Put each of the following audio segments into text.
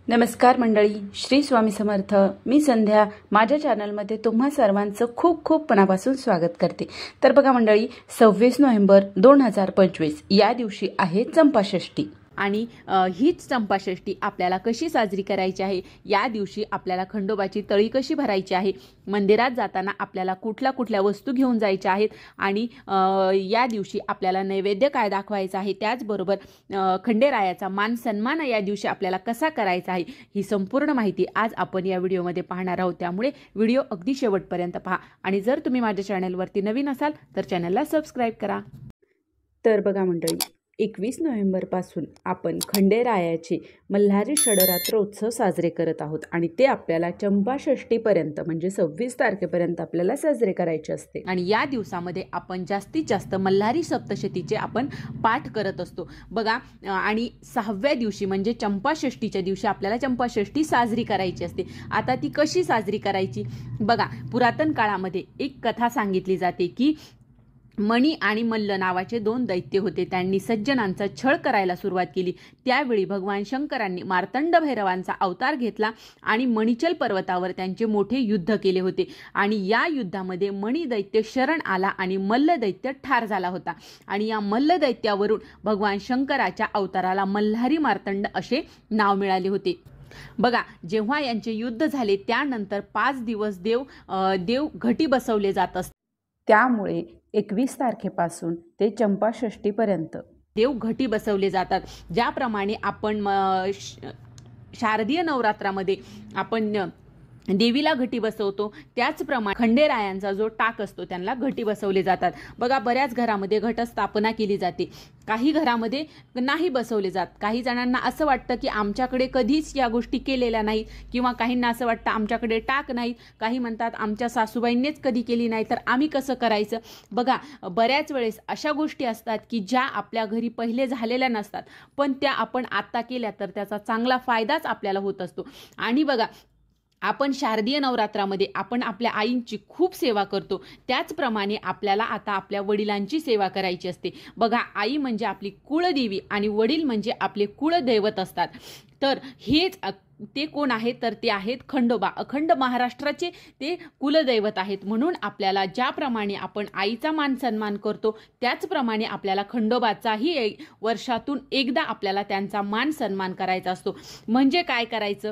नमस्कार मंडळी, श्री स्वामी समर्थ. मी संध्या माझ्या चॅनलमध्ये तुम्हा सर्वांचं खूप खूप मनापासून स्वागत करते. तर बघा मंडळी, 26 नोव्हेंबर 2025 या दिवशी आहे चंपाषष्ठी. आणि हीच चंपाषष्ठी आपल्याला कशी साजरी करायची आहे, या दिवशी आपल्याला खंडोबाची तळी कशी भरायची आहे, मंदिरात जाताना आपल्याला कुठल्या वस्तू घेऊन जायच्या आहेत आणि या दिवशी आपल्याला नैवेद्य काय दाखवायचा आहे, त्याचबरोबर खंडेरायाचा मान सन्मान या दिवशी आपल्याला कसा करायचा आहे, ही संपूर्ण माहिती आज आपण या व्हिडिओमध्ये पाहणार आहोत. त्यामुळे व्हिडिओ अगदी शेवटपर्यंत पहा आणि जर तुम्ही माझ्या चॅनलवरती नवीन असाल तर चॅनलला सबस्क्राईब करा. तर बघा मंडळी, 21 नोव्हेंबरपासून आपण खंडेरायाचे मल्हारी षडरात्र उत्सव साजरे करत आहोत आणि ते आपल्याला चंपाषष्ठीपर्यंत म्हणजे 26 तारखेपर्यंत आपल्याला साजरे करायचे असते. आणि या दिवसामध्ये आपण जास्तीत जास्त मल्हारी सप्तशतीचे आपण पाठ करत असतो बघा. आणि 6व्या दिवशी म्हणजे चंपाषष्ठीच्या दिवशी आपल्याला चंपाषष्ठी साजरी करायची असते. आता ती कशी साजरी करायची बघा. पुरातन काळामध्ये एक कथा सांगितली जाते की मणी आणि मल्ल नावाचे 2 दैत्य होते. त्यांनी सज्जनांचा छळ करायला सुरुवात केली. त्यावेळी भगवान शंकरांनी मार्तंड भैरवांचा अवतार घेतला आणि मणिचल पर्वतावर त्यांचे मोठे युद्ध केले होते. आणि या युद्धामध्ये मणी दैत्य शरण आला आणि मल्ल दैत्य ठार झाला होता. आणि या मल्ल दैत्यावरून भगवान शंकराच्या अवताराला मल्हारी मार्तंड असे नाव मिळाले होते. बघा, जेव्हा यांचे युद्ध झाले त्यानंतर 5 दिवस देव घटी बसवले जात असतात. त्यामुळे 21 तारखेपासून ते चंपाषष्ठीपर्यंत देव घटी बसवले जातात. ज्याप्रमाणे आपण शारदीय नवरात्रामध्ये आपण देवीला घटी बसवतो, त्याचप्रमाणे खंडेरायांचा जो टाक असतो त्यांना घटी बसवले जातात. बघा, बऱ्याच घरामध्ये घटस्थापना केली जाते, काही घरामध्ये नाही बसवले जात. काही जणांना असं वाटतं की आमच्याकडे कधीच या गोष्टी केलेल्या नाहीत, किंवा काहींना असं वाटतं आमच्याकडे टाक नाहीत. काही म्हणतात आमच्या सासूबाईंनीच कधी केली नाही तर आम्ही कसं करायचं. बघा, बऱ्याच वेळेस अशा गोष्टी असतात की ज्या आपल्या घरी पहिले झालेल्या नसतात, पण त्या आपण आत्ता केल्या तर त्याचा चांगला फायदाच आपल्याला होत असतो. आणि बघा, आपण शारदीय नवरात्रामध्ये आपण आपल्या आईंची खूप सेवा करतो, त्याचप्रमाणे आपल्याला आता आपल्या वडिलांची सेवा करायची असते. बघा, आई म्हणजे आपली कुळदेवी आणि वडील म्हणजे आपले कुळदैवत असतात. तर हेच ते कोण आहेत तर ते आहेत खंडोबा. अखंड महाराष्ट्राचे ते कुलदैवत आहेत. म्हणून आपल्याला ज्याप्रमाणे आपण आईचा मान सन्मान करतो, त्याचप्रमाणे आपल्याला खंडोबाचाही वर्षातून एकदा आपल्याला त्यांचा मान सन्मान करायचा असतो. म्हणजे काय करायचं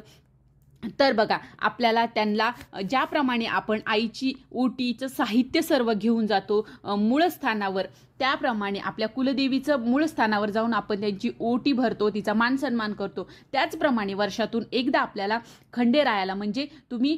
तर बघा, आपल्याला त्यांना ज्याप्रमाणे आपण आईची ओटीचं साहित्य सर्व घेऊन जातो मूळ स्थानावर, त्याप्रमाणे आपल्या कुलदेवीचं मूळ स्थानावर जाऊन आपण त्यांची ओटी भरतो, तिचा मान सन्मान करतो. त्याचप्रमाणे वर्षातून एकदा आपल्याला खंडेरायाला म्हणजे तुम्ही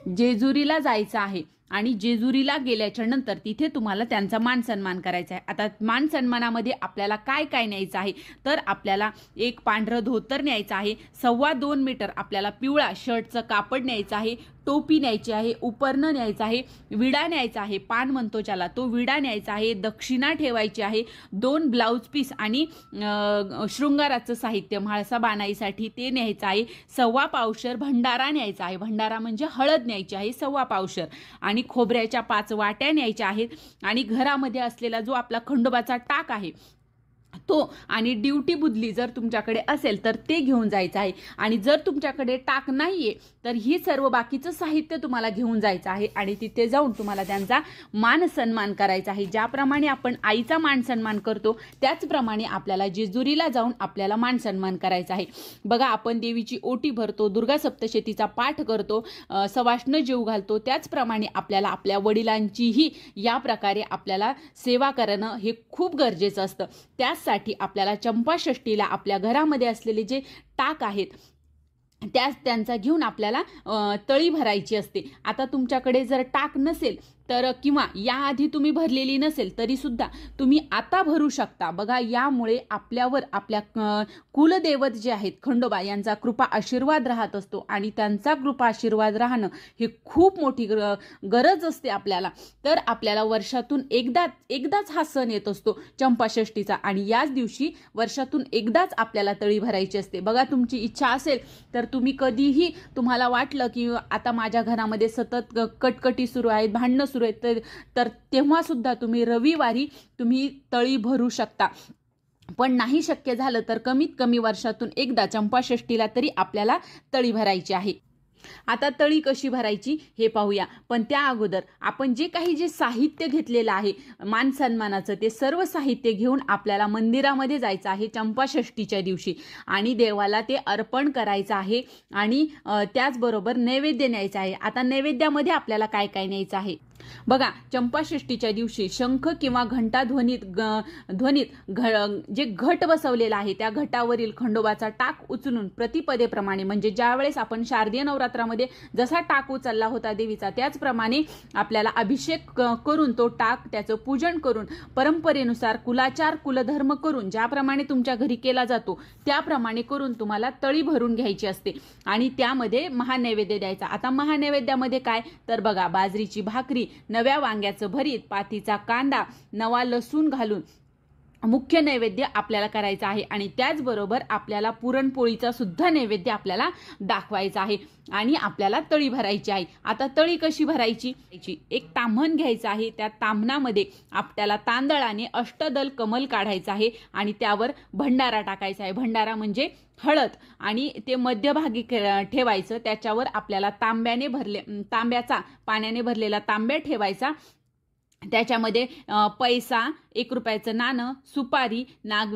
जेजुरीला जायचं आहे आणि जेजुरीला गेल्याच्या नंतर तिथे तुम्हाला त्यांचा मान सन्मान करायचा आहे. आता मान सन्मानामध्ये आपल्याला काय काय न्यायचं आहे तर आपल्याला एक पांढरं धोतर न्यायचं आहे, 2.25 मीटर आपल्याला पिवळा शर्टचं कापड न्यायचं आहे, टोपी न्यायची आहे, उपरणं न्यायचं आहे, विडा न्यायचा आहे, पान म्हणतो ज्याला तो विडा न्यायचा आहे, दक्षिणा ठेवायची आहे, 2 ब्लाऊज पीस आणि शृंगाराचं साहित्य म्हाळसा बाणाईसाठी ते न्यायचं आहे, 1.25 पावशर भंडारा न्यायचा आहे, भंडारा म्हणजे हळद न्यायची आहे 1.25 पावशर, आणि खोबऱ्याच्या 5 वाट्या न्यायच्या आहेत, आणि घरामध्ये असलेला जो आपला खंडोबाचा टाक आहे तो, आणि ड्युटी बुदली जर तुमच्याकडे असेल तर ते घेऊन जायचं आहे. आणि जर तुमच्याकडे टाक नाहीये तर ही सर्व बाकीचं साहित्य तुम्हाला घेऊन जायचं आहे आणि तिथे जाऊन तुम्हाला त्यांचा मान सन्मान करायचा आहे. ज्याप्रमाणे आपण आईचा मान सन्मान करतो त्याचप्रमाणे आपल्याला जेजुरीला जाऊन आपल्याला मान सन्मान करायचा आहे. बघा, आपण देवीची ओटी भरतो, दुर्गा सप्तशतीचा पाठ करतो, सवाष्ण जेव घालतो, त्याचप्रमाणे आपल्याला आपल्या वडिलांचीही या प्रकारे आपल्याला सेवा करणं हे खूप गरजेचं असतं. त्यासाठी आपल्याला चंपाषष्ठीला आपल्या घरामध्ये असलेले जे टाक आहेत त्यांचा घेऊन आपल्याला तळी भरायची असते. आता तुमच्याकडे जर टाक नसेल तर किंवा याआधी तुम्ही भरलेली नसेल तरी सुद्धा तुम्ही आता भरू शकता. बघा, यामुळे आपल्यावर आपल्या कुलदेवत जे आहेत खंडोबा यांचा कृपा आशीर्वाद राहत असतो आणि त्यांचा कृपा आशीर्वाद राहणं हे खूप मोठी गरज असते आपल्याला. तर आपल्याला वर्षातून एकदाच हा सण येत असतो चंपाषष्ठीचा, आणि याच दिवशी वर्षातून एकदाच आपल्याला तळी भरायची असते. बघा, तुमची इच्छा असेल तर तुम्ही कधीही तुम्हाला वाटलं की आता माझ्या घरामध्ये सतत कटकटी सुरू आहेत, भांडणं सुरू आहेत, तर तेव्हा सुद्धा तुम्ही रविवारी तुम्ही तळी भरू शकता. पण नाही शक्य झालं तर कमीत कमी वर्षातून एकदा चंपाषष्ठीला तरी आपल्याला तळी भरायची आहे. आता तळी कशी भरायची हे पाहूया. पण त्या अगोदर आपण जे साहित्य घेतलेलं आहे मान सन्मानाचं, ते सर्व साहित्य घेऊन आपल्याला मंदिरामध्ये जायचं आहे चंपाषष्ठीच्या दिवशी आणि देवाला ते अर्पण करायचं आहे आणि त्याचबरोबर नैवेद्य न्यायचा आहे. आता नैवेद्यामध्ये आपल्याला काय काय न्यायचं आहे बघा. चंपाषष्ठीच्या दिवशी शंख किंवा घंटा ध्वनीत जे घट बसवलेला आहे त्या घटावरील खंडोबाचा टाक उचलून प्रतिपदेप्रमाणे, म्हणजे ज्यावेळेस आपण शारदीय नवरात्रामध्ये जसा टाक उचलला होता देवीचा त्याचप्रमाणे आपल्याला अभिषेक करून तो टाक त्याचं पूजन करून परंपरेनुसार कुलाचार कुलधर्म करून ज्याप्रमाणे तुमच्या घरी केला जातो त्याप्रमाणे करून तुम्हाला तळी भरून घ्यायची असते आणि त्यामध्ये महानैवेद्य द्यायचा. आता महानैवेद्यामध्ये काय तर बघा, बाजरीची भाकरी, नव्या वांग्याचं भरीत, पातीचा कांदा, नवा लसूण घालून मुख्य नैवेद्य आपल्याला करायचा आहे आणि त्याचबरोबर आपल्याला पुरणपोळीचा सुद्धा नैवेद्य आपल्याला दाखवायचा आहे आणि आपल्याला तळी भरायची आहे. आता तळी कशी भरायची? एक ताम्हण घ्यायचं आहे. त्या ताम्हणामध्ये आपल्याला तांदळाने अष्टदल कमल काढायचं आहे आणि त्यावर भंडारा टाकायचा आहे. भंडारा म्हणजे हळद आणि ते मध्यभागी ठेवायचं. त्याच्यावर आपल्याला तांब्याचा पाण्याने भरलेला तांब्या ठेवायचा. त्याच्यामध्ये पैसा, 1 रुपयाचं नाणं, सुपारी, नाग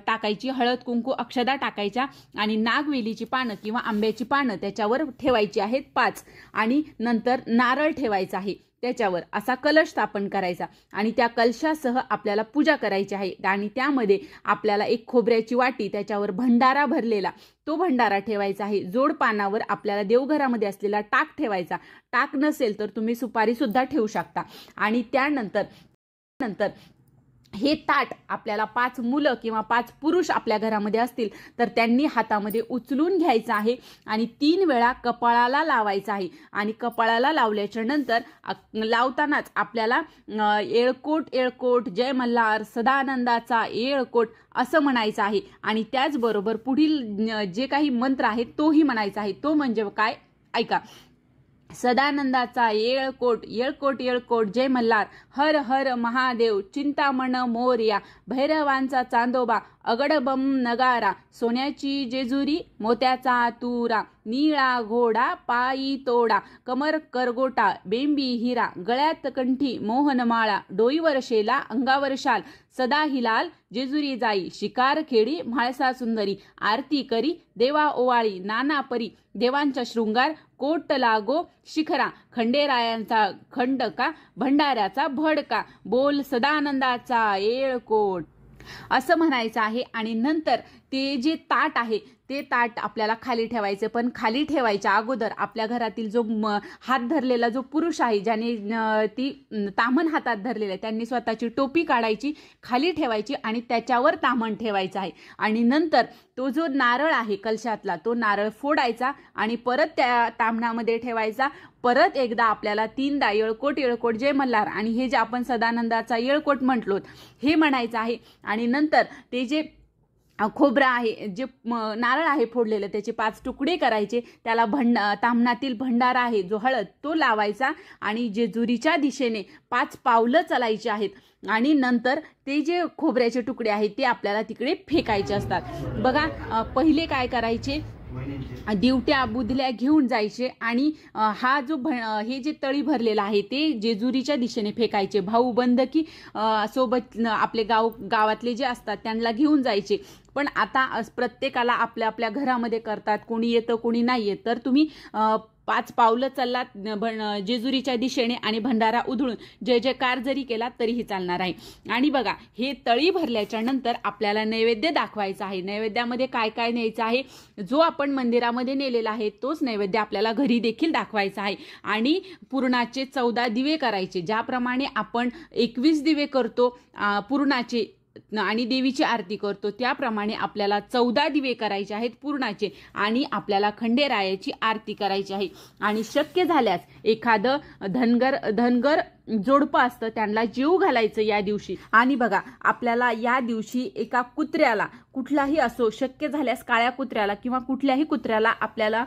टाकायची, हळद कुंकू अक्षदा टाकायच्या आणि नागवेलीची पानं किंवा आंब्याची पानं त्याच्यावर ठेवायची आहेत 5 आणि नंतर नारळ ठेवायचा आहे त्याच्यावर. असा कलश स्थापन करायचा आणि त्या कलशासह आपल्याला पूजा करायची आहे आणि त्यामध्ये आपल्याला एक खोबऱ्याची वाटी, त्याच्यावर भंडारा भरलेला तो भंडारा ठेवायचा आहे. जोड पानावर आपल्याला देवघरामध्ये असलेला टाक ठेवायचा. टाक नसेल तर तुम्ही सुपारी सुद्धा ठेवू शकता आणि त्यानंतर हे ताट आपल्याला 5 मुलं किंवा 5 पुरुष आपल्या घरामध्ये असतील तर त्यांनी हातामध्ये उचलून घ्यायचं आहे आणि 3 वेळा कपाळाला लावायचं आहे आणि कपाळाला लावल्याच्या नंतर लावतानाच आपल्याला येळकोट येळकोट जय मल्हार सदानंदाचा येळकोट असं म्हणायचं आहे आणि त्याचबरोबर पुढील जे काही मंत्र आहे तोही म्हणायचा आहे. तो म्हणजे काय ऐका. सदानंदाचा येळकोट येळकोट येळकोट जय मल्हार, हर हर महादेव, चिंतामण मोरया, भैरवांचा चांदोबा, अगडबम नगारा, सोन्याची जेजुरी, मोत्याचा तुरा, निळा घोडा पायी तोडा, कमर करगोटा, बेंबी हिरा, गळ्यात कंठी मोहनमाळा, डोईवर शेला अंगावर शाल, सदा हिलाल जेजुरी जाई, शिकार खेडी म्हाळसा सुंदरी, आरती करी देवा ओवाळी, नाना परी देवांचा शृंगार, कोट लागो शिखरा, खंडेरायांचा खंडका, भंडाऱ्याचा भडका, बोल सदानंदाचा येळकोट असं म्हणायचं आहे. आणि नंतर ते जे ताट आहे ते ताट आपल्याला खाली ठेवायचं. पण खाली ठेवायच्या अगोदर आपल्या घरातील जो हात धरलेला जो पुरुष आहे ज्याने ती ताम्हण हातात धरलेलं आहे त्यांनी स्वतःची टोपी काढायची, खाली ठेवायची आणि त्याच्यावर ताम्हण ठेवायचं आहे आणि नंतर तो जो नारळ आहे कलशातला तो नारळ फोडायचा आणि परत त्या ताम्हणामध्ये ठेवायचा. परत एकदा आपल्याला 3दा येळकोट येळकोट जय मल्हार आणि हे जे आपण सदानंदाचा येळकोट म्हटलो हे म्हणायचं आहे आणि नंतर ते जे खोबरं आहे, जे नारळ आहे फोडलेलं त्याचे 5 तुकडे करायचे, त्याला ताम्हणातील भंडारा आहे जो हळद तो लावायचा आणि जेजुरीच्या दिशेने 5 पावलं चालायची आहेत आणि नंतर ते जे खोबऱ्याचे तुकडे आहेत ते आपल्याला तिकडे फेकायचे असतात. बघा पहिले काय करायचे, दिवट्या बुधल्या घेऊन जायचे आणि हा जो हे जे तळी भरलेला आहे ते जेजुरीच्या दिशेने फेकायचे. भाऊ बंधकी सोबत आपले गावातले जे असतात त्यांना घेऊन जायचे. पण आता प्रत्येकाला आपल्या आपल्या घरामध्ये करतात, कोणी येतं कोणी नाही येत. तर तुम्ही 5 पावलं चाललात जेजुरीच्या दिशेने आणि भंडारा उधळून जय जयकार जरी केला तरीही चालणार आहे. आणि बघा हे तळी भरल्याच्या नंतर आपल्याला नैवेद्य दाखवायचा आहे. नैवेद्यामध्ये काय काय न्यायचं आहे, जो आपण मंदिरामध्ये नेलेला आहे तोच नैवेद्य आपल्याला घरी देखील दाखवायचा आहे आणि पुरणाचे 14 दिवे करायचे. ज्याप्रमाणे आपण 21 दिवे करतो पुरणाचे आणि देवीची आरती करतो त्याप्रमाणे आपल्याला 14 दिवे करायचे आहेत पुरणाचे आणि आपल्याला खंडेरायाची आरती करायची आहे. आणि शक्य झाल्यास एखादं धनगर जोडपं असतं त्यांना जीव घालायचं या दिवशी. आणि बघा आपल्याला या दिवशी एका कुत्र्याला कुठलाही असो, शक्य झाल्यास काळ्या कुत्र्याला किंवा कुठल्याही कुत्र्याला आपल्याला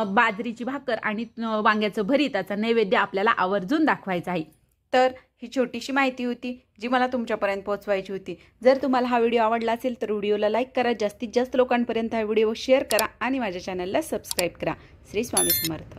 बाजरीची भाकर आणि वांग्याचं भरीताचा नैवेद्य आपल्याला आवर्जून दाखवायचा आहे. तर ही छोटीशी माहिती होती जी मला तुमच्यापर्यंत पोहोचवायची होती. जर तुम्हाला हा व्हिडिओ आवडला असेल तर व्हिडिओला लाईक करा, जास्तीत जास्त लोकांपर्यंत हा व्हिडिओ शेअर करा आणि माझ्या चॅनलला सबस्क्राईब करा. श्री स्वामी समर्थ.